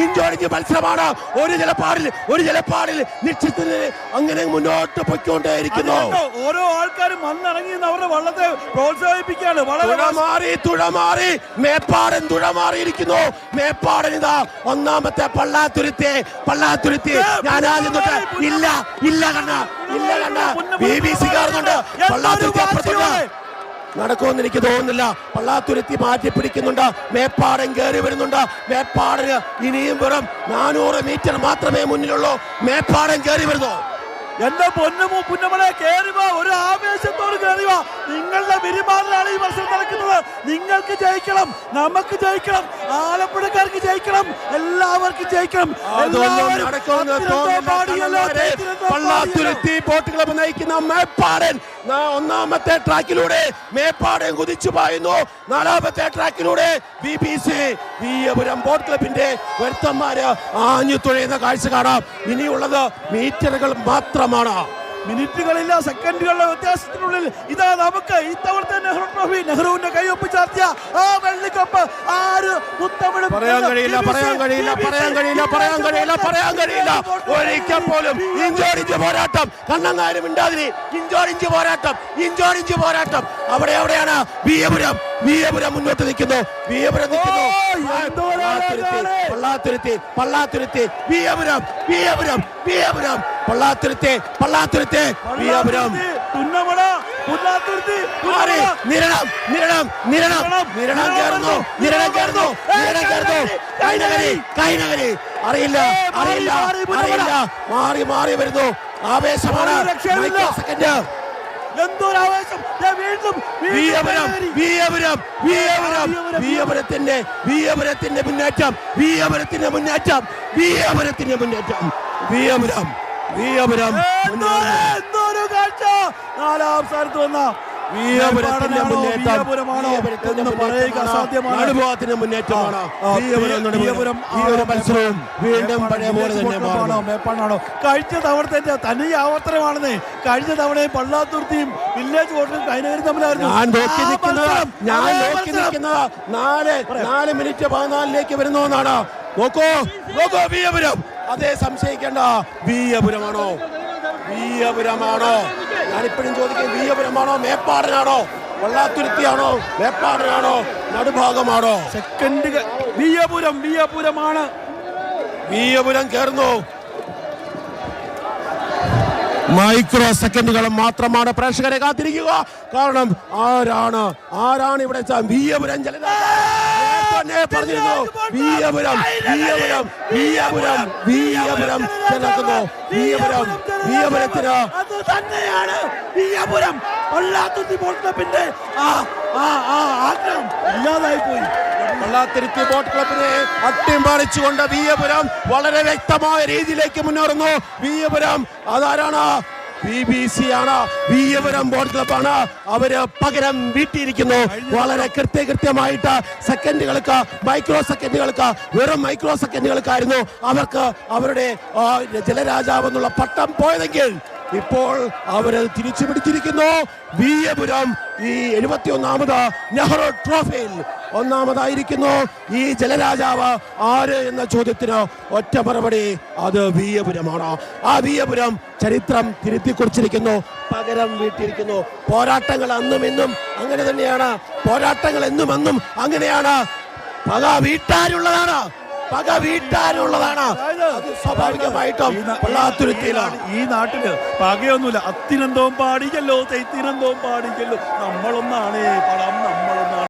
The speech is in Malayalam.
ഇഞ്ചോടിഞ്ച് മത്സരമാണ്. ഒരു ജലപ്പാടിൽ നിശ്ചിതത്തിന് അങ്ങനെ മുന്നോട്ട് പൊയ്ക്കൊണ്ടേയിരിക്കുന്നു. ഓരോ ആൾക്കാരും വന്നിറങ്ങി അവരുടെ വള്ളത്തെ പ്രോത്സാഹിപ്പിക്കുകയാണ്. തുഴ മാറി മേപ്പാടൻ തുഴ മാറിയിരിക്കുന്നു. മേപ്പാടൻ ഇതാ ഒന്നാമത്തെ പള്ളാത്തുരുത്തി ഞാൻ ആദ്യം തൊട്ട് ഇല്ല കണ്ട BBC കാണുന്നുണ്ട്. പള്ളാത്തുരുത്തി അപ്പുറത്തുണ്ട്. നടക്കുമെന്ന് എനിക്ക് തോന്നുന്നില്ല. പള്ളാത്തുരുത്തി മാറ്റി പിടിക്കുന്നുണ്ട്. മേപ്പാടൻ കയറി വരുന്നുണ്ട്. മേപ്പാടന് ഇനിയും വെറും 400 മീറ്റർ മാത്രമേ മുന്നിലുള്ളൂ. മേപ്പാടൻ കയറി വരുന്നു. എന്റെ പുന്നമളെ കയറുക, ഒരു ആവേശത്തോട് കയറുക. നിങ്ങളുടെ പെരുമാറിലാണ് ഈ മത്സരം നടക്കുന്നത്. നിങ്ങൾക്ക് ജയിക്കണം, നമുക്ക് ജയിക്കണം, ആലപ്പുഴക്കാർക്ക് ജയിക്കണം, എല്ലാവർക്കും ജയിക്കണം. പള്ളാത്തുരുത്തി ബോട്ട് ക്ലബ്ബ് നയിക്കുന്ന മേപ്പാടൻ ഒന്നാമത്തെ ട്രാക്കിലൂടെ മേപ്പാടൻ കുതിച്ചു പായുന്നു. 4ാമത്തെ ട്രാക്കിലൂടെ BBC വീയപുരം ബോട്ട് ക്ലബിന്റെ വരുത്തന്മാര് ആഞ്ഞു തുഴയുന്ന കാഴ്ച കാണാം. ഇനിയുള്ളത് മീറ്ററുകൾ മാത്രമാണ്. മിനിറ്റുകളില്ല, സെക്കൻഡുകളുടെ വ്യത്യാസത്തിനുള്ളിൽ ഇതാ നമുക്ക് ഇത്തവണത്തെ നെഹ്റു ട്രോഫി, നെഹ്റുവിന്റെ കൈയൊപ്പ് ചാർത്തിയ ആ വെള്ളിക്കപ്പ് ആര് മുത്തമിഴും പറയാൻ കഴിയില്ല. ഒരിക്കൽ പോലും ഇഞ്ചോടിഞ്ച് പോരാട്ടം. കണ്ണങ്ങാരും മിണ്ടാതിരി. ഇഞ്ചോടിഞ്ച് പോരാട്ടം. അവിടെയാണ് വീയപുരം മുന്നോട്ട് നിൽക്കുന്നു. പള്ളാത്തുരുത്തി വീയപുരം പള്ളാത്തുരുത്തി വീയപുരം നിരണം കയറുന്നു. അറിയില്ല മാറി വരുന്നു. ആവേശമാണ്. സെക്കൻഡ് വീയപുരത്തിന്റെ മുന്നേറ്റം. എന്തോരു കാഴ്ച. 4ാം സ്ഥാനത്ത് വന്ന വീയപുരത്തിന്റെ മുന്നേറ്റമാണ്. വീണ്ടും പഴയ പോലെ മേപ്പാടാണോ കഴിഞ്ഞ തവണത്തെ തനി ആവർത്തനമാണെന്നേ. കഴിഞ്ഞ തവണയും പള്ളാത്തുരുത്തിയും വില്ലേജ് കോട്ടയും കൈനകരും തമ്മിലായിരുന്നു. ഞാൻ നോക്കി നിൽക്കുന്നത് 4 മിനിറ്റ് 14ലേക്ക് വരുന്നു എന്നാണ്. നോക്കൂ വീയപുരം. അതേ, സംശയിക്കേണ്ട. വീയപുരമാണോ? ഞാനിപ്പോഴും ചോദിക്കും, വീയപുരമാണോ മേപ്പാടനാണോ? പള്ളാത്തുരുത്തിയാണോ മേപ്പാടനാണോ നടുഭാഗമാണോ? സെക്കൻഡ് വീയപുരമാണ്. വീയപുരം കയറുന്നു. മൈക്രോ സെക്കൻഡുകൾ മാത്രമാണ് പ്രേക്ഷകരെ കാത്തിരിക്കുക. കാരണം ആരാണ് ഇവിടെ വീയപുരം പറഞ്ഞിരുന്നു. വീയപുരം വീയപുരത്തിന് അത് തന്നെയാണ് വീയപുരം. പള്ളാത്തുരുത്തി ബോട്ട് ക്ലബിന്റെ ആഗ്രഹം ഇല്ലാതായി പോയി. പള്ളാത്തുരുത്തി ബോട്ട് ക്ലബിനെ അട്ടിമറിച്ചുകൊണ്ട് വീയപുരം വളരെ വ്യക്തമായ രീതിയിലേക്ക് മുന്നേറുന്നു. വീയപുരം അതാരാണ്? BBC ആണ്. വീയപുരം ബോട്ട് ക്ലബ്ബാണ്. അവര് പകരം വീട്ടിയിരിക്കുന്നു. വളരെ കൃത്യമായിട്ട് സെക്കൻഡുകൾക്ക്, വെറും മൈക്രോ സെക്കൻഡുകൾക്കായിരുന്നു അവർക്ക് അവരുടെ ജലരാജാവ് എന്നുള്ള പട്ടം പോയതെങ്കിൽ ഇപ്പോൾ അവരത് തിരിച്ചു പിടിച്ചിരിക്കുന്നു. വീയപുരം ഈ 71ാമത് നെഹ്റു ട്രോഫിയിൽ ഒന്നാമതായിരിക്കുന്നു. ഈ ജലരാജാവ് ആര് എന്ന ചോദ്യത്തിന് ഒറ്റ മറുപടി, അത് വീയപുരമാണ്. ആ വീയപുരം ചരിത്രം തിരുത്തിക്കുറിച്ചിരിക്കുന്നു, പകരം വീട്ടിയിരിക്കുന്നു. പോരാട്ടങ്ങൾ അന്നും ഇന്നും അങ്ങനെ തന്നെയാണ്. പോരാട്ടങ്ങൾ എന്നും അങ്ങനെയാണ്. പക വീട്ടാനുള്ളതാണ്. അത് സ്വാഭാവികമായിട്ടും പള്ളാത്തുരുത്തിയിലാണ്. ഈ നാട്ടില് പകയൊന്നുമില്ല. അത്തിനന്തവും പാടിക്കല്ലോ, തെയ്ത്തിനന്തവും പാടിക്കല്ലോ. നമ്മളൊന്നാണ് പടം, നമ്മളൊന്നാണ്.